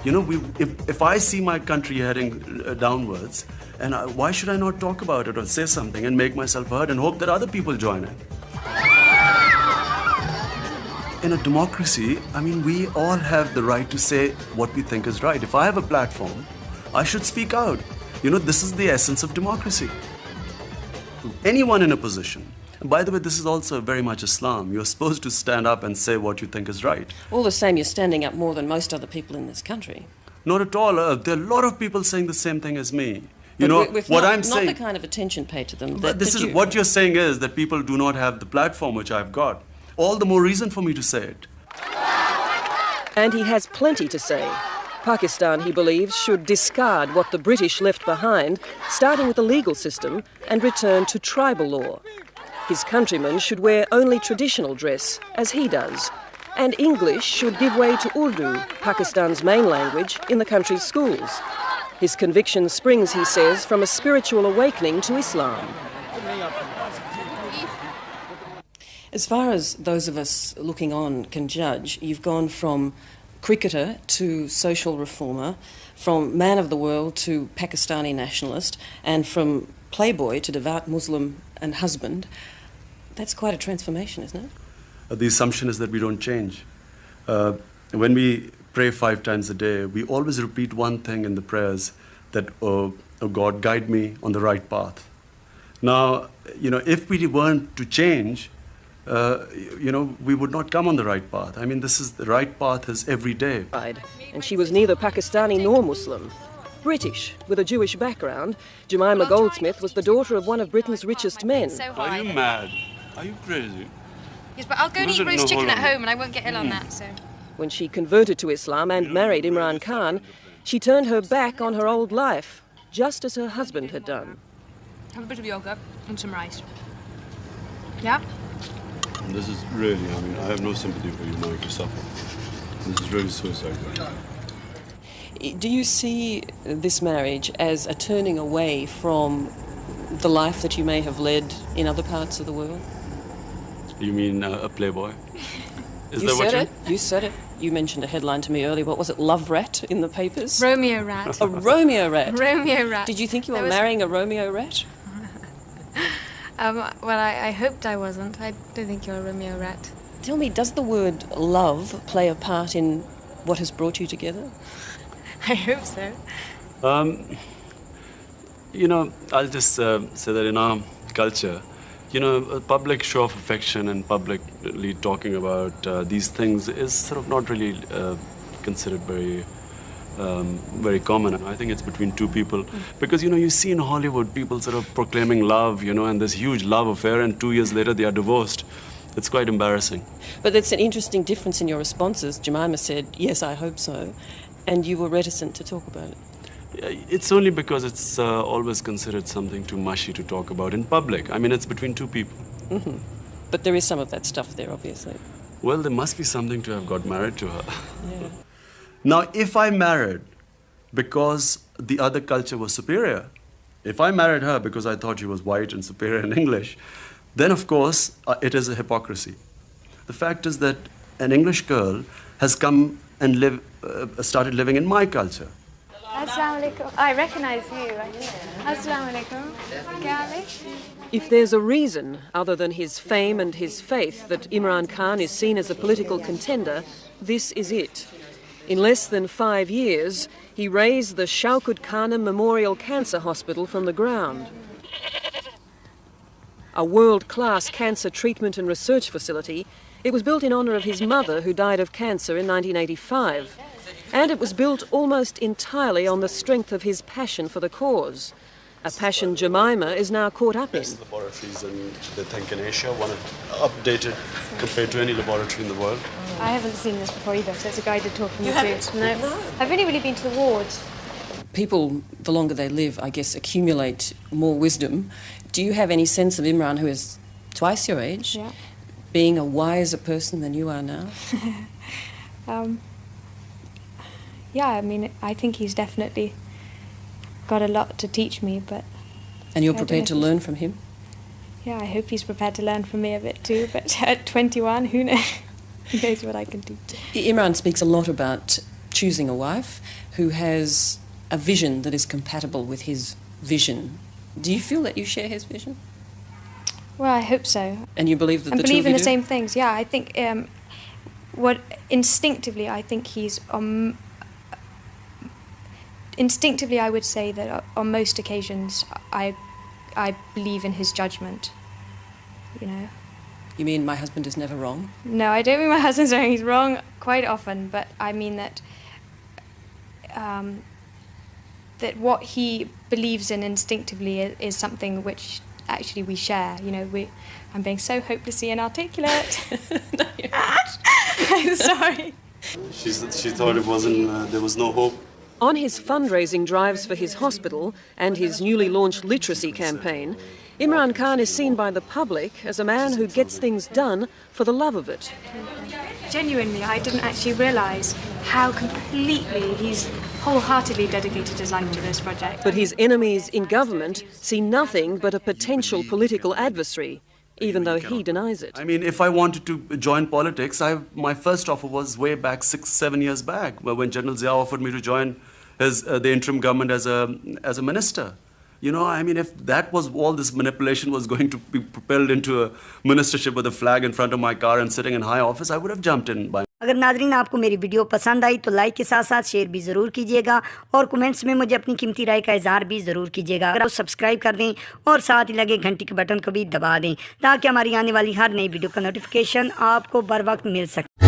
You know, if I see my country heading downwards, and why should I not talk about it or say something and make myself heard and hope that other people join it? In a democracy, I mean, we all have the right to say what we think is right. If I have a platform, I should speak out. You know, this is the essence of democracy. Anyone in a position. And by the way, this is also very much Islam. You're supposed to stand up and say what you think is right. All the same, you're standing up more than most other people in this country. Not at all. There are a lot of people saying the same thing as me. You know, what I'm saying... Not the kind of attention paid to them. What you're saying is that people do not have the platform which I've got. All the more reason for me to say it. And he has plenty to say. Pakistan, he believes, should discard what the British left behind, starting with the legal system, and return to tribal law. His countrymen should wear only traditional dress, as he does, and English should give way to Urdu, Pakistan's main language, in the country's schools. His conviction springs, he says, from a spiritual awakening to Islam. As far as those of us looking on can judge, you've gone from cricketer to social reformer, from man of the world to Pakistani nationalist, and from playboy to devout Muslim and husband. That's quite a transformation, isn't it? The assumption is that we don't change. When we pray 5 times a day, we always repeat one thing in the prayers, that, oh God, guide me on the right path. Now, you know, if we weren't to change, you know, we would not come on the right path. I mean, the right path is every day. And she was neither Pakistani nor Muslim. British, with a Jewish background, Jemima Goldsmith was the daughter of one of Britain's richest men. Are you mad? Are you crazy? Yes, but I'll go and eat roast chicken at home and I won't get ill on that, so... When she converted to Islam and married Imran Khan, she turned her back on her old life, just as her husband had done. Have a bit of yogurt and some rice. Yeah? This is really, I mean, I have no sympathy for you, Mike, you suffer. This is really suicidal. Do you see this marriage as a turning away from the life that you may have led in other parts of the world? You mean a playboy? Is you that said what it. You said it. You mentioned a headline to me earlier. What was it? Love rat in the papers? Romeo rat. A Romeo rat. Romeo rat. Did you think you were marrying a Romeo rat? Well, I hoped I wasn't. I don't think you're a Romeo rat. Tell me, does the word love play a part in what has brought you together? I hope so. You know, I'll just say that in our culture, you know, a public show of affection and publicly talking about these things is sort of not really considered very common. I think it's between two people. Because, you know, you see in Hollywood people sort of proclaiming love, you know, and this huge love affair, and 2 years later they are divorced. It's quite embarrassing. But that's an interesting difference in your responses. Jemima said, yes, I hope so, and you were reticent to talk about it. It's only because it's always considered something too mushy to talk about in public. I mean, it's between two people. Mm-hmm. But there is some of that stuff there, obviously. Well, there must be something to have got married to her. Yeah. Now, if I married because the other culture was superior, if I married her because I thought she was white and superior in English, then, of course, it is a hypocrisy. The fact is that an English girl has come and started living in my culture. Assalamu alaikum. I recognize you. Assalamu alaikum. If there's a reason, other than his fame and his faith, that Imran Khan is seen as a political contender, this is it. In less than 5 years, he raised the Shaukat Khanum Memorial Cancer Hospital from the ground. A world-class cancer treatment and research facility, it was built in honour of his mother, who died of cancer in 1985. And it was built almost entirely on the strength of his passion for the cause. A passion Jemima is now caught up in. Best laboratories in, they think, in Asia, one updated compared to any laboratory in the world. I haven't seen this before either, so it's a guided tour from the zoo. No. No. I've only really been to the wards. People, the longer they live, I guess, accumulate more wisdom. Do you have any sense of Imran, who is twice your age, being a wiser person than you are now? Yeah, I mean, I think he's definitely got a lot to teach me, but... And you're prepared to learn from him? Yeah, I hope he's prepared to learn from me a bit too, but at 21, who knows? Who knows what I can teach. Imran speaks a lot about choosing a wife who has a vision that is compatible with his vision. Do you feel that you share his vision? Well, I hope so. And you believe that And the two believe of you in the do? same things. Yeah, I think what instinctively I think he's instinctively I would say that on most occasions I believe in his judgment. You know. You mean my husband is never wrong? No, I don't mean my husband's wrong. He's wrong quite often, but I mean that that what he believes in instinctively is something which actually we share. You know, I'm being so hopelessly inarticulate. No, you're not. I'm sorry. She thought it wasn't, there was no hope. On his fundraising drives for his hospital and his newly launched literacy campaign, Imran Khan is seen by the public as a man who gets things done for the love of it. Genuinely, I didn't actually realise how completely he's wholeheartedly dedicated his life to this project. But his enemies in government see nothing but a potential political adversary, even though he denies it. I mean, if I wanted to join politics, my first offer was way back 6-7 years back, when General Zia offered me to join the interim government as a minister. You know, I mean, if that was all this manipulation was going to be propelled into a ministership with a flag in front of my car and sitting in high office, I would have jumped in by. अगर नाज़रीन आपको मेरी video पसंद आई तो like के साथ साथ share भी ज़रूर कीजिएगा और कमेंट्स में मुझे अपनी कीमती राय का इज़हार भी ज़रूर कीजिएगा। अगर आप सब्सक्राइब कर दें और साथ ही लगे घंटी के बटन को भी दबा दें ताकि हमारी आने वाली हर नई वीडियो का नोटिफिकेशन आपको बर वक्त मिल सके।